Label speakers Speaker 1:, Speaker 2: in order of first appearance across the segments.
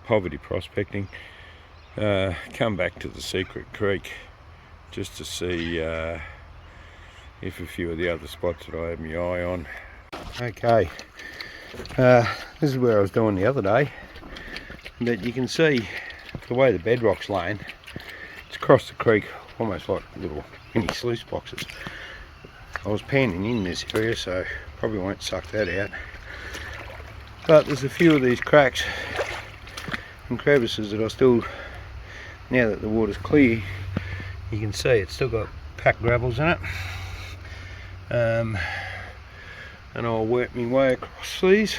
Speaker 1: poverty prospecting. Come back to the Secret Creek just to see if a few of the other spots that I had my eye on. Okay, this is where I was doing the other day, but you can see the way the bedrock's laying. It's across the creek, almost like little mini sluice boxes. I was panning in this area, so probably won't suck that out. But there's a few of these cracks and crevices that I still, now that the water's clear, you can see it's still got packed gravels in it. And I'll work my way across these.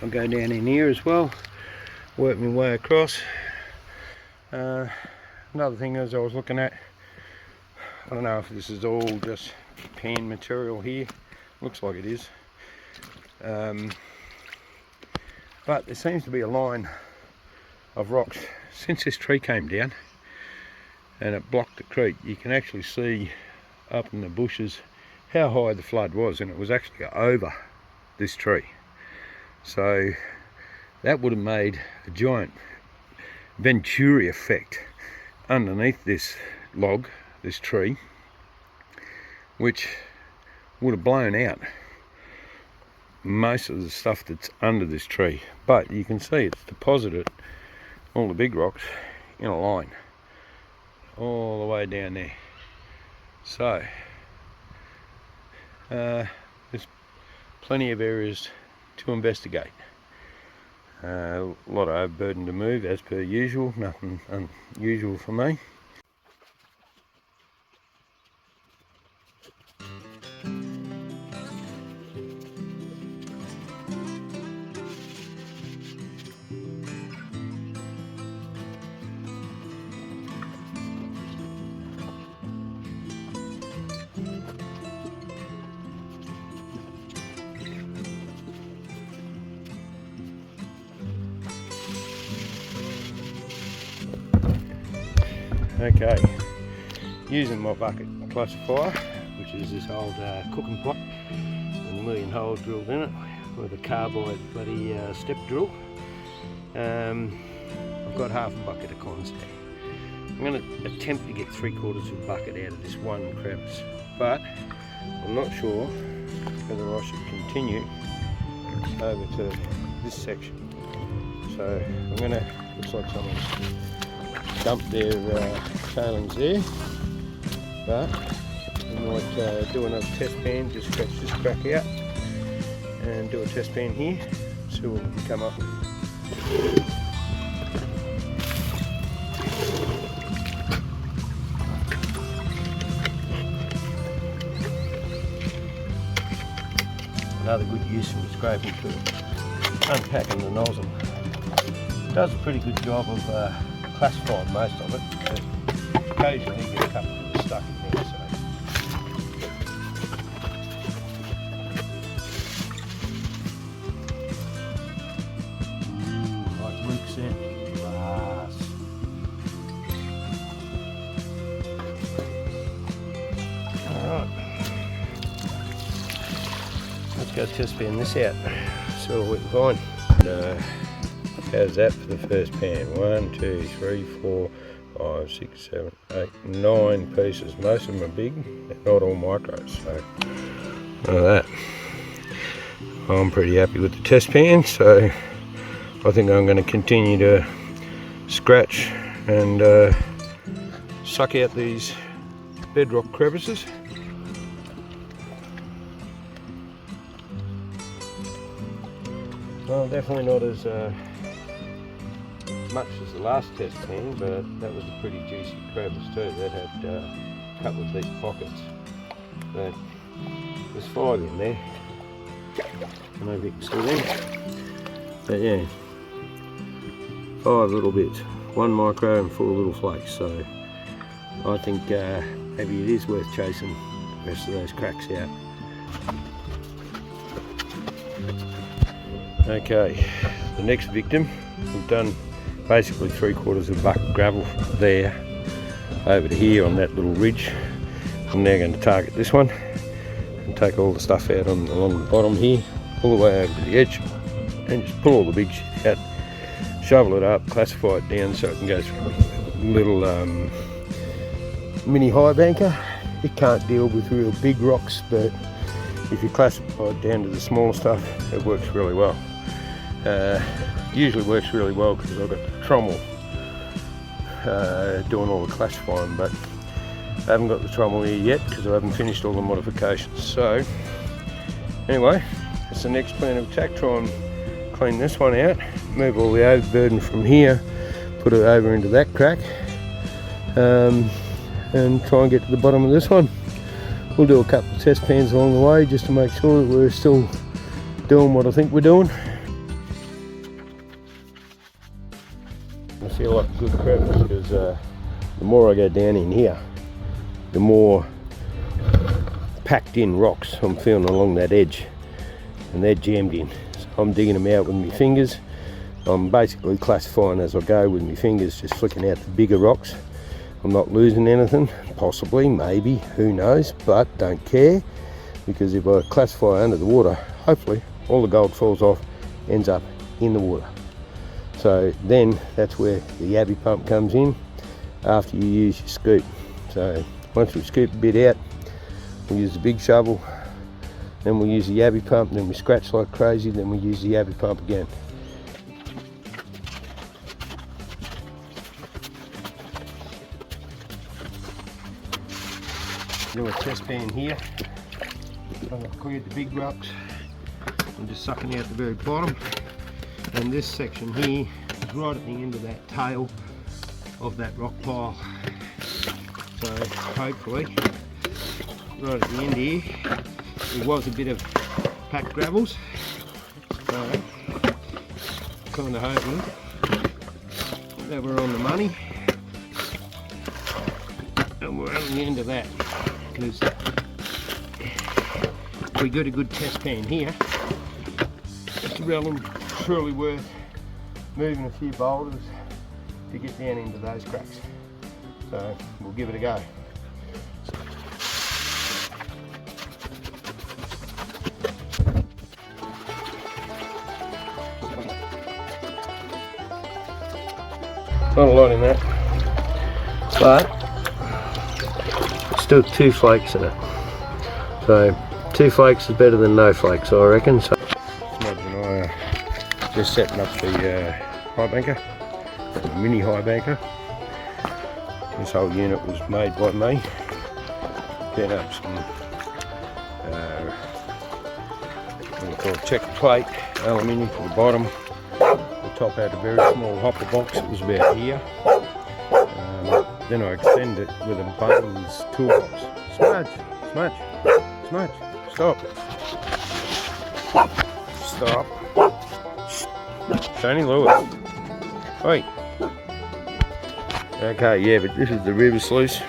Speaker 1: I'll go down in here as well, work my way across. Another thing as I was looking at, I don't know if this is all just pan material here, looks like it is, but there seems to be a line of rocks since this tree came down and it blocked the creek. You can actually see up in the bushes how high the flood was, and it was actually over this tree. So that would have made a giant Venturi effect underneath this log, this tree, which would have blown out most of the stuff that's under this tree. But you can see it's deposited all the big rocks in a line all the way down there. So there's plenty of areas to investigate. A lot of overburden to move as per usual, nothing unusual for me. Okay, using my bucket classifier, which is this old cooking pot with a million holes drilled in it with a carbide bloody step drill. I've got half a bucket of Constac. I'm going to attempt to get 3/4 of a bucket out of this one crevice, but I'm not sure whether I should continue over to this section. So I'm going to, looks like someone's dumped their tailings there, but I might do another test pan, just scratch this crack out and do a test pan here, see what we can come up with. Another good use from the scraping tool, unpacking the nozzle. Does a pretty good job of classifying most of it, but occasionally you get a couple that are stuck in there. So like Luke said, glass. Alright, let's go test pan this out, see what we can find. How's that for the first pan? 1, 2, 3, 4, 5, 6, 7, 8, 9 pieces. Most of them are big, they're not all micros, so none of that. I'm pretty happy with the test pan, so I think I'm going to continue to scratch and suck out these bedrock crevices. Well, definitely not as much as the last test pan, but that was a pretty juicy crevice too. That had a couple of deep pockets. But there's 5 in there. I don't know if you can see them. But yeah, 5 little bits. 1 micro and 4 little flakes. So I think maybe it is worth chasing the rest of those cracks out. Okay, the next victim, we've done basically 3/4 of a bucket of gravel from there over to here on that little ridge. I'm now going to target this one and take all the stuff out along the bottom here, all the way over to the edge, and just pull all the big shit out shovel it up, classify it down so it can go through a little mini high banker. It can't deal with real big rocks, but if you classify it down to the smaller stuff, it works really well. Usually works really well because I've got the trommel doing all the classifying, but I haven't got the trommel here yet because I haven't finished all the modifications. So anyway, that's the next plan of attack. Try and clean this one out, move all the overburden from here, put it over into that crack, and try and get to the bottom of this one. We'll do a couple of test pans along the way just to make sure that we're still doing what I think we're doing. I feel like a good crevice because the more I go down in here, the more packed in rocks I'm feeling along that edge, and they're jammed in. So I'm digging them out with my fingers. I'm basically classifying as I go with my fingers, just flicking out the bigger rocks. I'm not losing anything, possibly, maybe, who knows, but don't care, because if I classify under the water, hopefully all the gold falls off, ends up in the water. So then that's where the yabby pump comes in after you use your scoop. So once we scoop a bit out, we'll use the big shovel, then we'll use the yabby pump, then we scratch like crazy, then we use the yabby pump again. Do a test pan here. I've cleared the big rocks. I'm just sucking out the very bottom, and this section here is right at the end of that tail of that rock pile. So hopefully, right at the end here, there was a bit of packed gravels. So kind of hoping that we're on the money, and we're at the end of that. Because if we got a good test pan here, it's really truly worth moving a few boulders to get down into those cracks. So we'll give it a go. Not a lot in that, but still 2 flakes in it. So 2 flakes is better than no flakes, I reckon. So Smudge and I are just setting up the high banker, the mini high banker. This whole unit was made by me. Get up some what we call check plate, aluminium for the bottom. The top had a very small hopper box, it was about here. Then I extend it with a Bunnings toolbox. Smudge, Smudge, Smudge, stop. Stop. Tony Lewis. Wait. Okay, yeah, but this is the river sluice.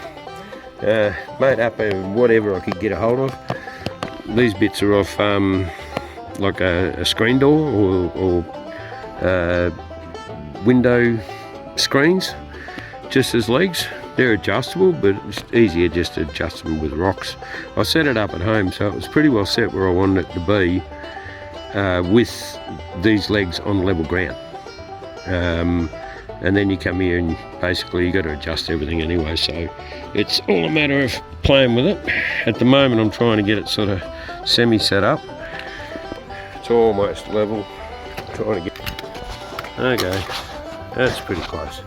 Speaker 1: Made up of whatever I could get a hold of. These bits are off like a screen door or window screens. Just as legs. They're adjustable, but it's easier just to adjust them with rocks. I set it up at home, so it was pretty well set where I wanted it to be, with these legs on level ground. And then you come here and basically you got to adjust everything anyway, so it's all a matter of playing with it. At the moment I'm trying to get it sort of semi set up. It's almost level. Trying to get, okay, that's pretty close.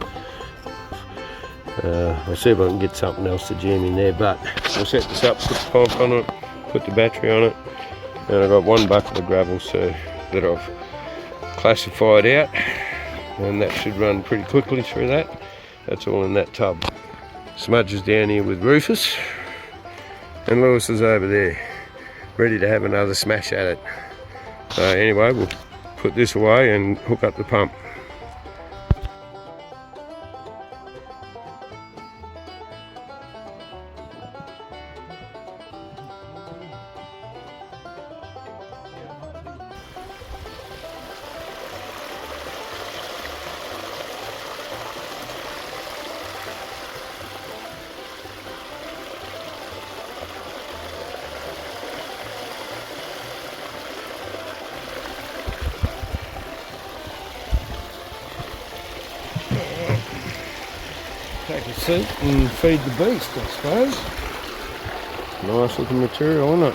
Speaker 1: I'll see if I can get something else to jam in there, but I'll set this up, put the pump on it, put the battery on it, and I've got 1 bucket of gravel so that I've classified out, and that should run pretty quickly through that. That's all in that tub. Smudge is down here with Rufus, and Lewis is over there, ready to have another smash at it. So anyway, we'll put this away and hook up the pump. take a seat and feed the beast, I suppose. Nice looking material, isn't it?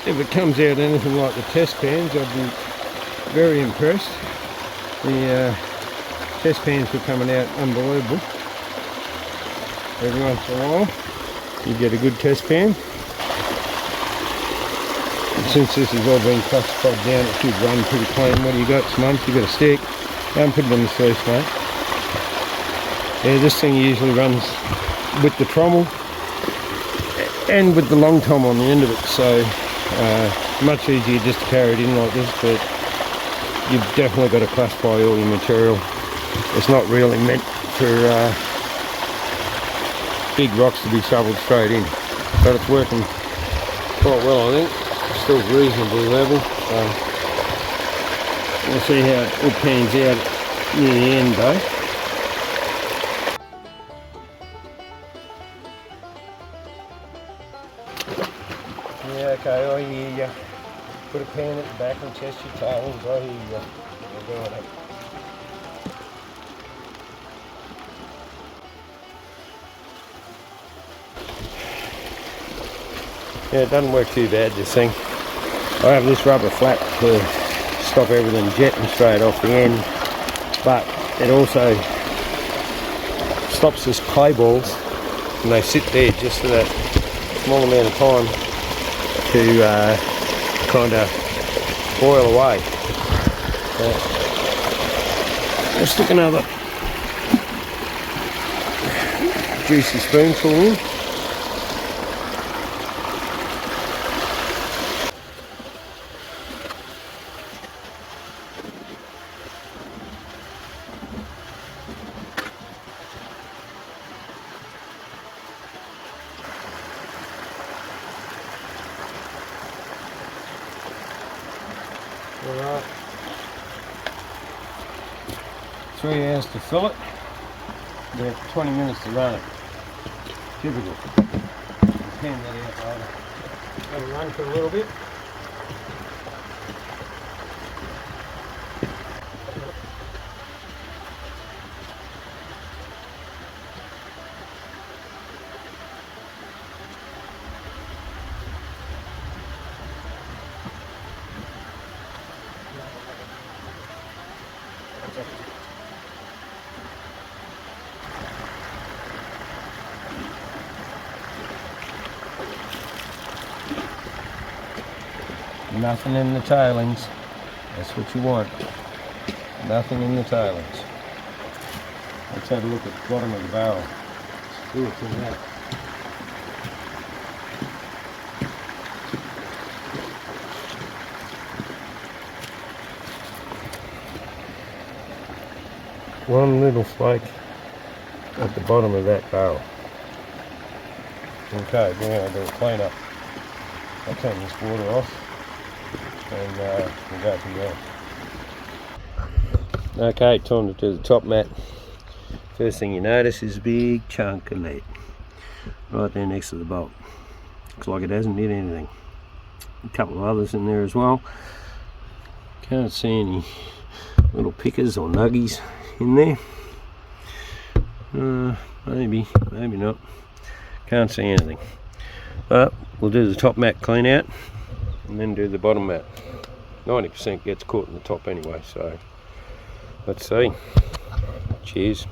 Speaker 1: If it comes out anything like the test pans, I'd be very impressed. The test pans were coming out unbelievable. Every once in a while you get a good test pan. And since this has all been classified down, it should run pretty clean. What do you got, Smunt? You got a stick? Don't put it on the sleeve, mate. Yeah, this thing usually runs with the trommel and with the long tom on the end of it, so much easier just to carry it in like this, but you've definitely got to classify all your material. It's not really meant for big rocks to be shoveled straight in, but it's working quite well, I think. It's still reasonably level, so we'll see how it pans out near the end though. Yeah, okay, I hear you. Put a pan at the back and test your tailings. I hear you. You're doing it. Yeah, it doesn't work too bad, this thing. I have this rubber flap to stop everything jetting straight off the end, but it also stops this clay balls, and they sit there just for that small amount of time to kind of boil away. Let's stick another juicy spoonful in. Alright, 3 hours to fill it, about 20 minutes to run it. Typical. Pan that out later. Let it run for a little bit. Nothing in the tailings. That's what you want. Nothing in the tailings. Let's have a look at the bottom of the barrel. See what's in that. One little flake at the bottom of that barrel. Okay, we're going to do a clean up. I'll turn this water off and we'll go from there. Okay, time to do the top mat. First thing you notice is a big chunk of lead right there next to the bolt. Looks like it hasn't hit anything. A couple of others in there as well. Can't see any little pickers or nuggies in there. Maybe not. Can't see anything. But we'll do the top mat clean out and then do the bottom mat. 90% gets caught in the top anyway, so let's see. Cheers.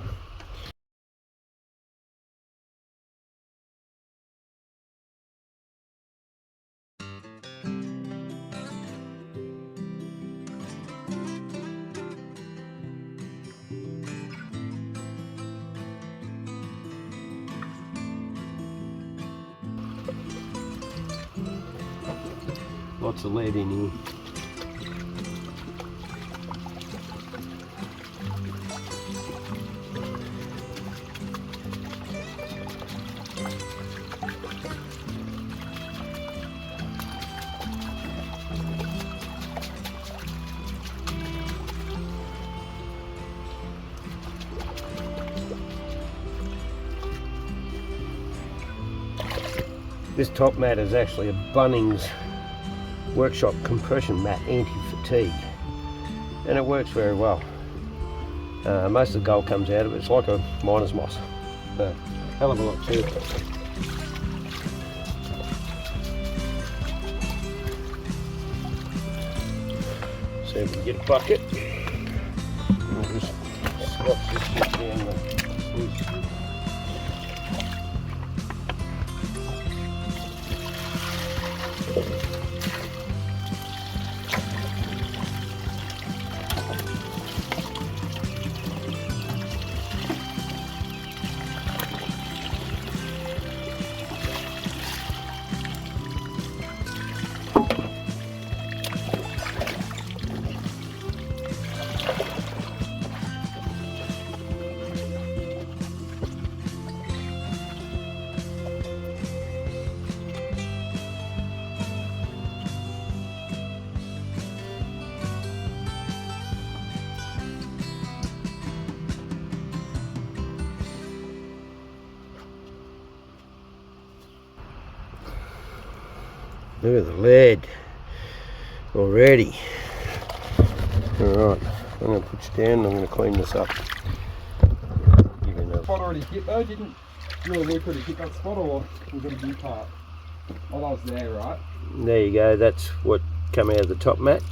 Speaker 1: Lots of lead in here. This top mat is actually a Bunnings Workshop compression mat, anti-fatigue, and it works very well.
Speaker 2: Most of the gold comes out of it. It's like a miner's moss. So, hell of a lot too. See if we can get a bucket. We'll just slop this shit down the sluice. Look at the lead already. Alright, I'm going to put you down and I'm going to clean this up.
Speaker 3: Spot already hit though, didn't really look pretty hit that spot, or was it a new part? Oh, that was there, right?
Speaker 2: There you go, that's what come out of the top mat,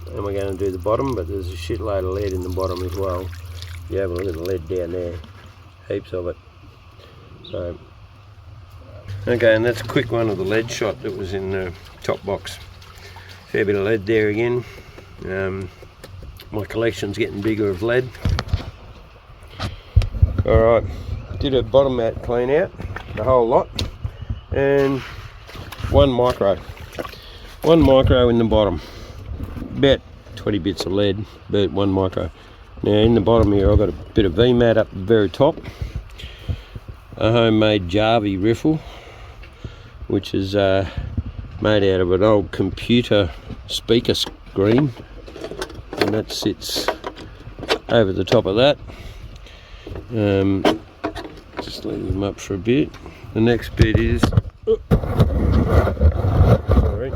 Speaker 2: and we're going to do the bottom, but there's a shitload of lead in the bottom as well. You have a look at the lead down there, heaps of it. So, okay, and that's a quick one of the lead shot that was in the top box. Fair bit of lead there again. My collection's getting bigger of lead. Alright, did a bottom mat clean out, the whole lot, and one micro in the bottom, about 20 bits of lead, but one micro. Now in the bottom here I've got a bit of V-mat up the very top, a homemade Jarvie riffle, which is made out of an old computer speaker screen, and that sits over the top of that. Just leave them up for a bit. The next bit is sorry,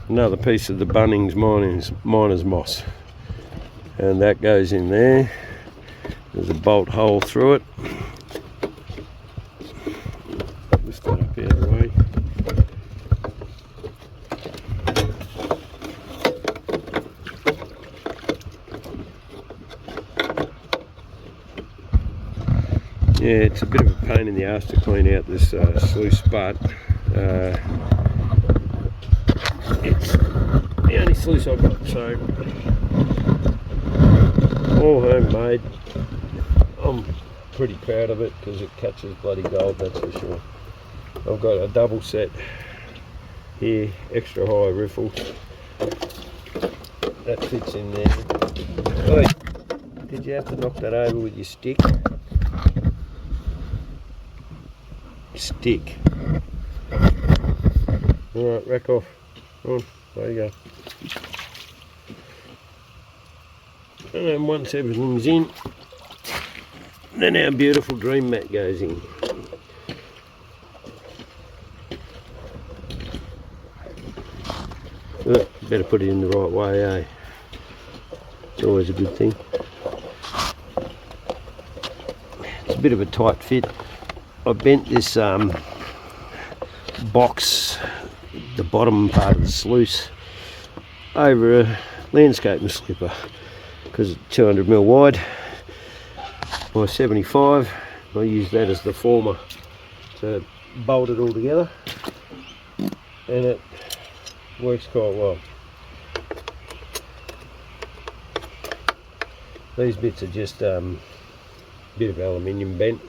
Speaker 2: another piece of the Bunnings miner's moss, and that goes in there. There's a bolt hole through it. Lift that up out of the way. Yeah, it's a bit of a pain in the ass to clean out this sluice, but it's the only sluice I've got, so all homemade. I'm pretty proud of it because it catches bloody gold, that's for sure. I've got a double set here, extra high riffle, that fits in there. Oi, did you have to knock that over with your stick? Stick. Alright, rack off. Come on, there you go. And then once everything's in, then our beautiful dream mat goes in. Better put it in the right way, eh? It's always a good thing. It's a bit of a tight fit. I bent this box, the bottom part of the sluice, over a landscaping slipper because it's 200mm wide by 75. I use that as the former to bolt it all together, and it works quite well. These bits are just a bit of aluminium bent,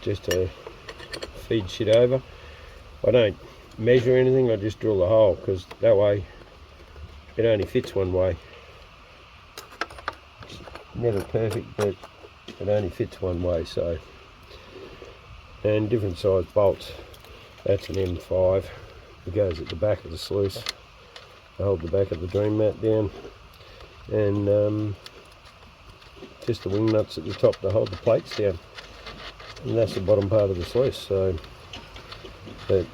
Speaker 2: just to feed shit over. I don't measure anything, I just drill the hole because that way it only fits one way. It's never perfect, but it only fits one way. So, and different size bolts. That's an M5. It goes at the back of the sluice to hold the back of the dream mat down, and just the wing nuts at the top to hold the plates down. And that's the bottom part of the sluice. So, but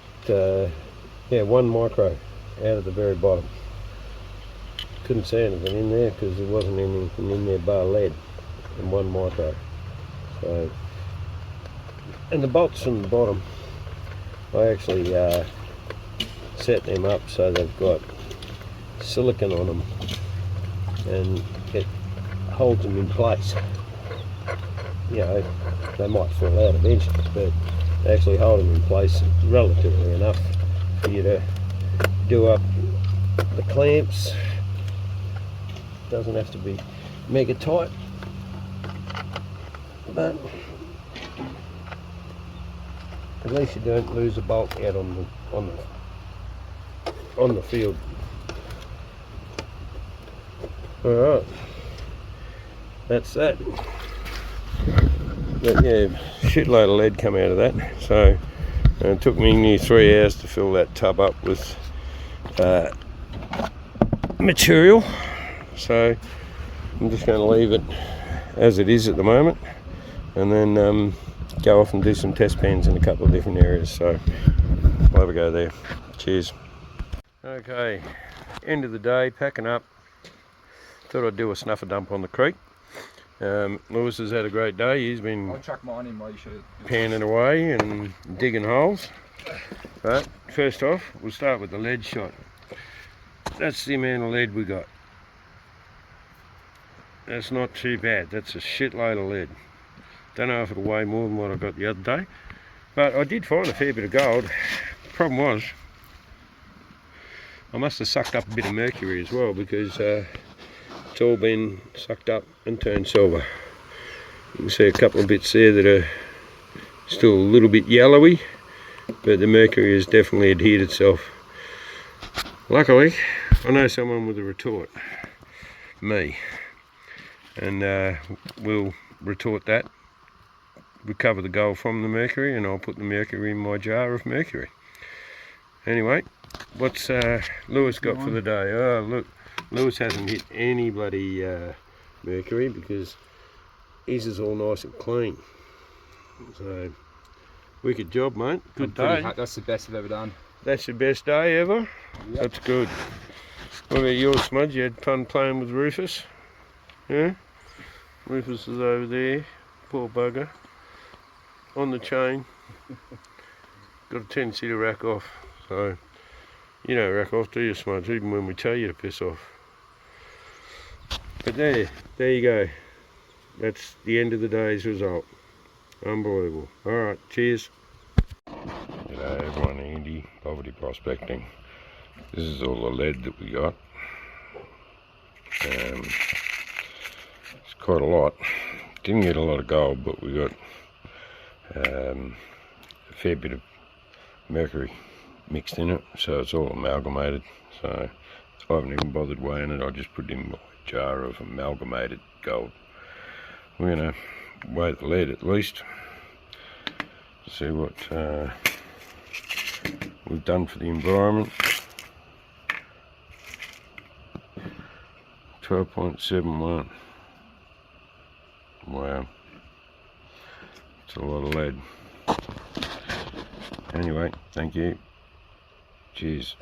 Speaker 2: yeah, one micro out of the very bottom. couldn't see anything in there because there wasn't anything in there bar lead and 1 micro. So, and the bolts from the bottom, I actually set them up so they've got silicon on them, and it holds them in place. You know, they might fall out eventually, but they actually hold them in place relatively enough for you to do up the clamps. Doesn't have to be mega tight, but at least you don't lose a bolt out on the field. All right, that's that. But yeah, shitload of lead come out of that. So it took me near 3 hours to fill that tub up with material. So I'm just going to leave it as it is at the moment, and then go off and do some test pans in a couple of different areas. So we'll have a go there. Cheers. Okay, end of the day, packing up. Thought I'd do a snuffer dump on the creek. Lewis has had a great day. He's been
Speaker 3: I'll chuck mine in while you shoot.
Speaker 2: panning away and digging holes. But first off, we'll start with the lead shot. That's the amount of lead we got. That's not too bad. That's a shitload of lead. Don't know if it'll weigh more than what I got the other day, but I did find a fair bit of gold. Problem was, I must have sucked up a bit of mercury as well, because it's all been sucked up and turned silver. You can see a couple of bits there that are still a little bit yellowy, but the mercury has definitely adhered itself. Luckily, I know someone with a retort, me, and we'll retort that, recover the gold from the mercury, and I'll put the mercury in my jar of mercury. Anyway, what's Lewis got for the day? Oh look, Lewis hasn't hit any bloody mercury because his is all nice and clean. So, wicked job, mate. Good day.
Speaker 3: That's the best I've ever done.
Speaker 2: That's your best day ever?
Speaker 3: Yep.
Speaker 2: That's good. What about yours, Smudge? You had fun playing with Rufus? Yeah? Rufus is over there. Poor bugger. On the chain. Got a tendency to rack off. So, you don't rack off, do you, Smudge? Even when we tell you to piss off. But there you go. That's the end of the day's result. Unbelievable. Alright, cheers.
Speaker 1: G'day everyone, Andy, Poverty Prospecting. This is all the lead that we got. It's quite a lot. Didn't get a lot of gold, but we got a fair bit of mercury mixed in it, so it's all amalgamated. So I haven't even bothered weighing it, I just put it in my jar of amalgamated gold. We're going to weigh the lead at least, see what we've done for the environment. 12.71. Wow, it's a lot of lead. Anyway, thank you. Cheers.